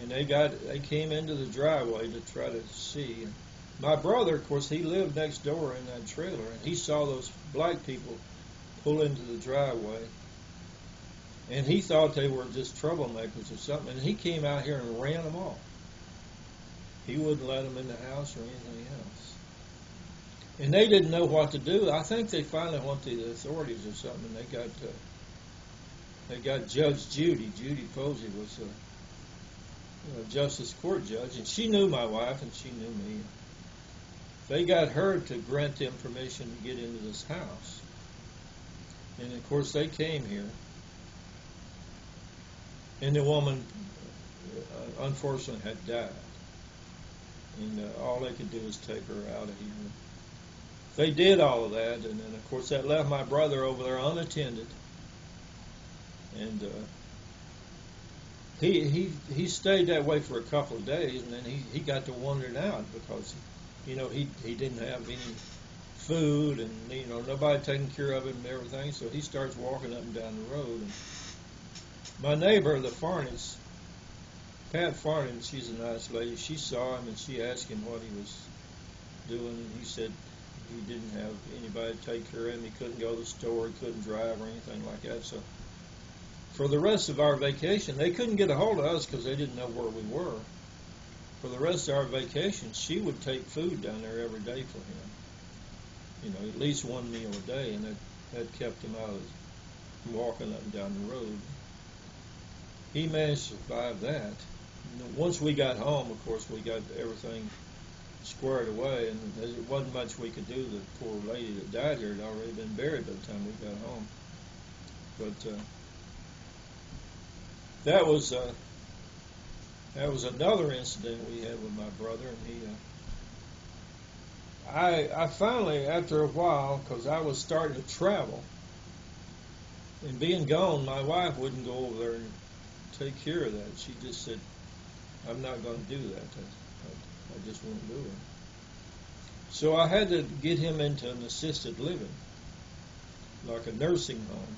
and they came into the driveway to try to see. And my brother, of course, he lived next door in that trailer, and he saw those black people pull into the driveway, and he thought they were just troublemakers or something, and he came out here and ran them off. He wouldn't let them in the house or anything else. And they didn't know what to do. I think they finally went to the authorities or something. They got Judge Judy. Judy Posey was a justice court judge, and she knew my wife and she knew me. They got her to grant them permission to get into this house. And of course they came here. And the woman, unfortunately, had died. And all they could do was take her out of here. They did all of that, and then of course that left my brother over there unattended. And he stayed that way for a couple of days, and then he got to wandering out because he didn't have any food, and nobody taking care of him and everything. So he starts walking up and down the road. And my neighbor, the Farnets, Pat Farnet, she's a nice lady. She saw him and she asked him what he was doing, and he said he didn't have anybody to take care of him. He couldn't go to the store, he couldn't drive or anything like that. So for the rest of our vacation, they couldn't get a hold of us because they didn't know where we were. For the rest of our vacation, she would take food down there every day for him. At least one meal a day, and that kept him out of walking up and down the road. He managed to survive that. Once we got home, of course, we got everything squared away, and there wasn't much we could do. The poor lady that died here had already been buried by the time we got home. But that was another incident we had with my brother, and I finally, after a while, because I was starting to travel, and being gone, my wife wouldn't go over there and take care of that. She just said, I'm not going to do that. I just won't do it. So I had to get him into an assisted living, like a nursing home.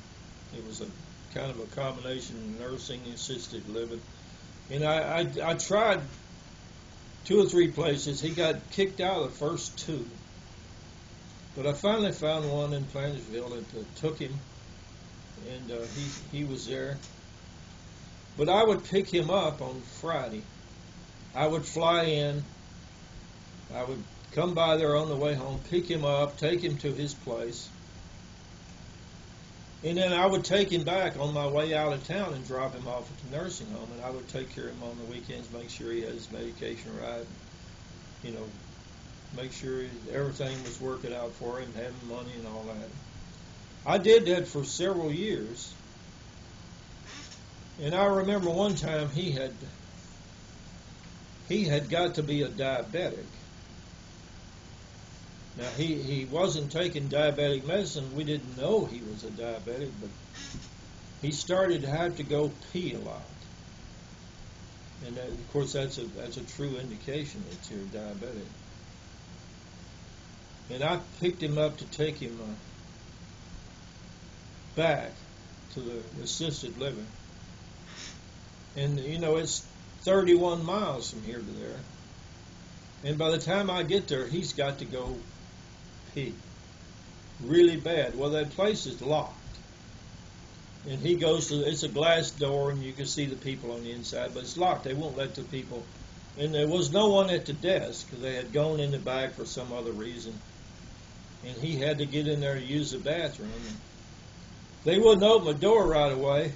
It was a kind of a combination of nursing and assisted living. And I tried 2 or 3 places. He got kicked out of the first 2. But I finally found one in Plantersville that took him, and he was there. But I would pick him up on Friday. I would fly in. I would come by there on the way home, pick him up, take him to his place. And then I would take him back on my way out of town and drop him off at the nursing home. And I would take care of him on the weekends, make sure he had his medication right, make sure everything was working out for him, having money and all that. I did that for several years. And I remember one time he had got to be a diabetic. Now, he wasn't taking diabetic medicine. We didn't know he was a diabetic, but he started to have to go pee a lot. And that, of course, that's a true indication that you're diabetic. And I picked him up to take him back to the assisted living. And, it's 31 miles from here to there. And by the time I get there, he's got to go pee really bad. Well, that place is locked. And he goes to, it's a glass door, and you can see the people on the inside, but it's locked. They won't let the people. And there was no one at the desk because they had gone in the back for some other reason. And he had to get in there to use the bathroom. And they wouldn't open the door right away.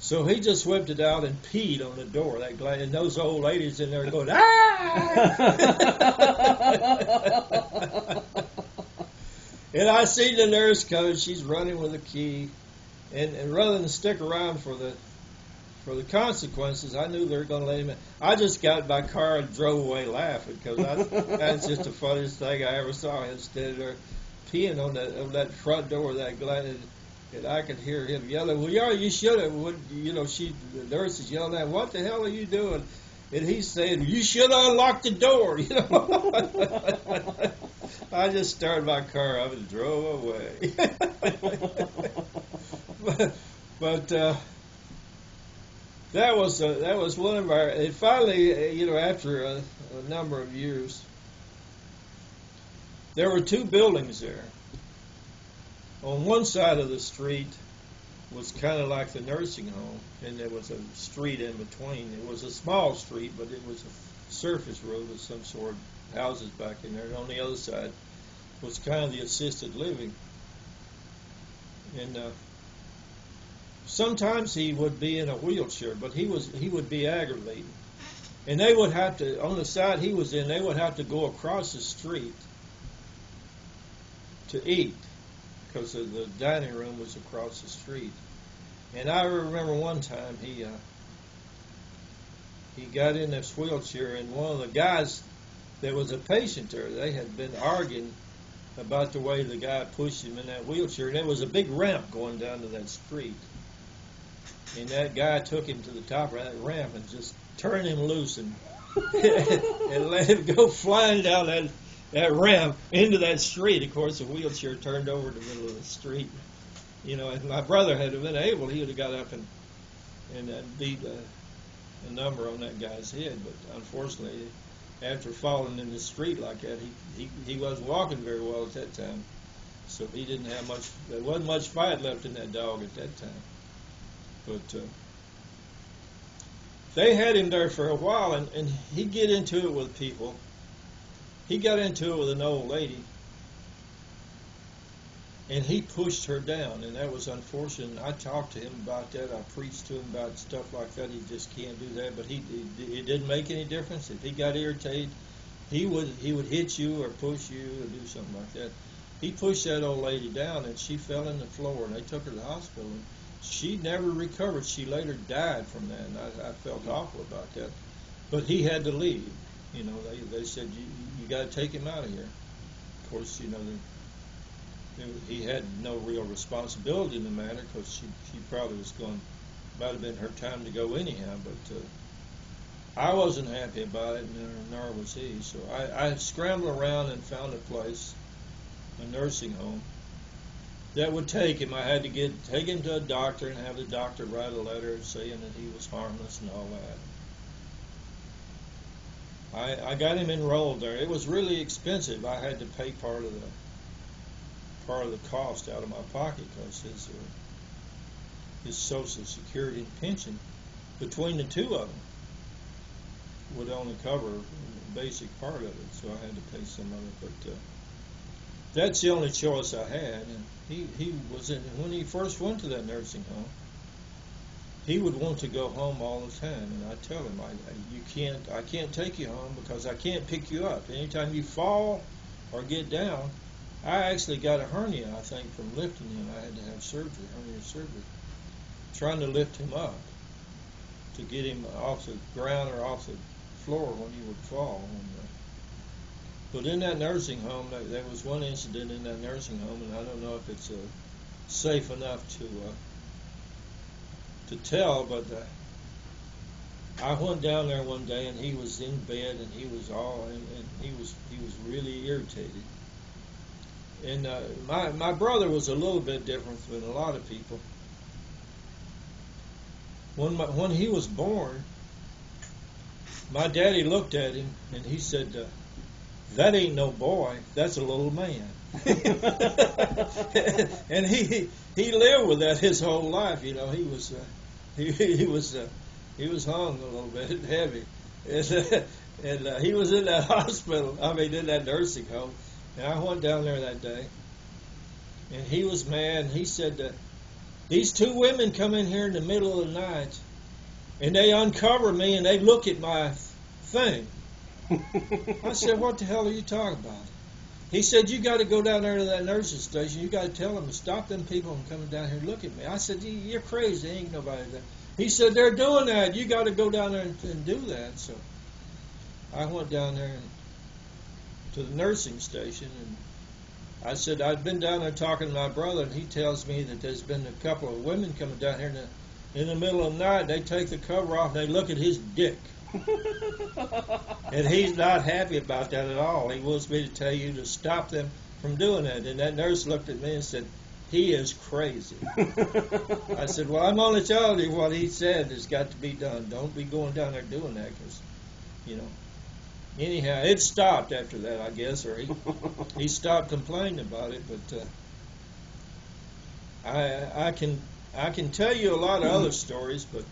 So he just whipped it out and peed on the door, that glass, and those old ladies in there going, ah! And I see the nurse come, she's running with a key, and rather than stick around for the consequences, I knew they were going to let him in. I just got in my car and drove away laughing because that's just the funniest thing I ever saw. Him standing there peeing on that front door of that glass. And I could hear him yelling, well, yeah, you should have. The nurse is yelling at, what the hell are you doing? And he's saying, you should have unlocked the door, I just started my car up and drove away. but that was one of our. And finally, after a number of years, there were two buildings there. On one side of the street was kind of like the nursing home, and there was a street in between. It was a small street, but it was a surface road of some sort, houses back in there. And on the other side was kind of the assisted living. And sometimes he would be in a wheelchair, but he would be aggravating. And they would have to, on the side he was in, they would have to go across the street to eat, because the dining room was across the street. And I remember one time he got in this wheelchair, and one of the guys that was a patient there, they had been arguing about the way the guy pushed him in that wheelchair, and there was a big ramp going down to that street. And that guy took him to the top of that ramp and just turned him loose and let him go flying down that ramp into that street. Of course, the wheelchair turned over in the middle of the street. If my brother had been able, he would have got up and beat a number on that guy's head. But unfortunately, after falling in the street like that, he wasn't walking very well at that time. So he didn't have much. There wasn't much fight left in that dog at that time. But they had him there for a while, and he'd get into it with people. He got into it with an old lady, and he pushed her down, and that was unfortunate. I talked to him about that. I preached to him about stuff like that. He just can't do that. But it didn't make any difference. If he got irritated, he would hit you or push you or do something like that. He pushed that old lady down, and she fell on the floor, and they took her to the hospital. And she never recovered. She later died from that, and I felt awful about that. But he had to leave. They said, you got to take him out of here. Of course, he had no real responsibility in the matter, because she probably might have been her time to go anyhow. But I wasn't happy about it, nor was he. So I scrambled around and found a place, a nursing home, that would take him. I had to take him to a doctor and have the doctor write a letter saying that he was harmless and all that. I got him enrolled there. It was really expensive. I had to pay part of the cost out of my pocket, because his Social Security and pension, between the two of them, would only cover a basic part of it. So I had to pay some of it. But that's the only choice I had. And he was when he first went to that nursing home, he would want to go home all the time, and I tell him, I can't take you home, because I can't pick you up. Anytime you fall or get down, I actually got a hernia, I think, from lifting him. I had to have hernia surgery, trying to lift him up to get him off the ground or off the floor when he would fall. But in that nursing home, there was one incident in that nursing home, and I don't know if it's safe enough to tell, but I went down there one day, and he was in bed, and he was really irritated. And my brother was a little bit different than a lot of people. When he was born, my daddy looked at him, and he said, "That ain't no boy. That's a little man." And he lived with that his whole life. He was he was hung a little bit heavy, and he was in that hospital. In that nursing home. And I went down there that day, and he was mad. And he said, "These two women come in here in the middle of the night, and they uncover me, and they look at my thing." I said, "What the hell are you talking about?" He said, "You got to go down there to that nursing station. You got to tell them to stop them people from coming down here and look at me." I said, "You're crazy. Ain't nobody there." He said, "They're doing that. You got to go down there and do that." So I went down there to the nursing station, and I said, I'd been down there talking to my brother, and he tells me that there's been a couple of women coming down here in the middle of the night. They take the cover off, and they look at his dick. And he's not happy about that at all. He wants me to tell you to stop them from doing that. And that nurse looked at me and said, he is crazy. I said, well, I'm only telling you what he said has got to be done. Don't be going down there doing that, because, you know. Anyhow, it stopped after that, I guess, or he stopped complaining about it. But I can tell you a lot of other stories, but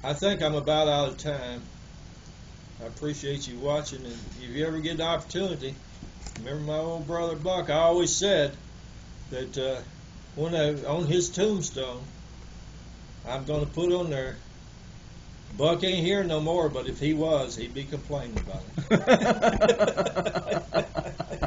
I think I'm about out of time. I appreciate you watching, and if you ever get the opportunity, remember my old brother Buck. I always said that on his tombstone, I'm going to put on there, Buck ain't here no more, but if he was, he'd be complaining about it.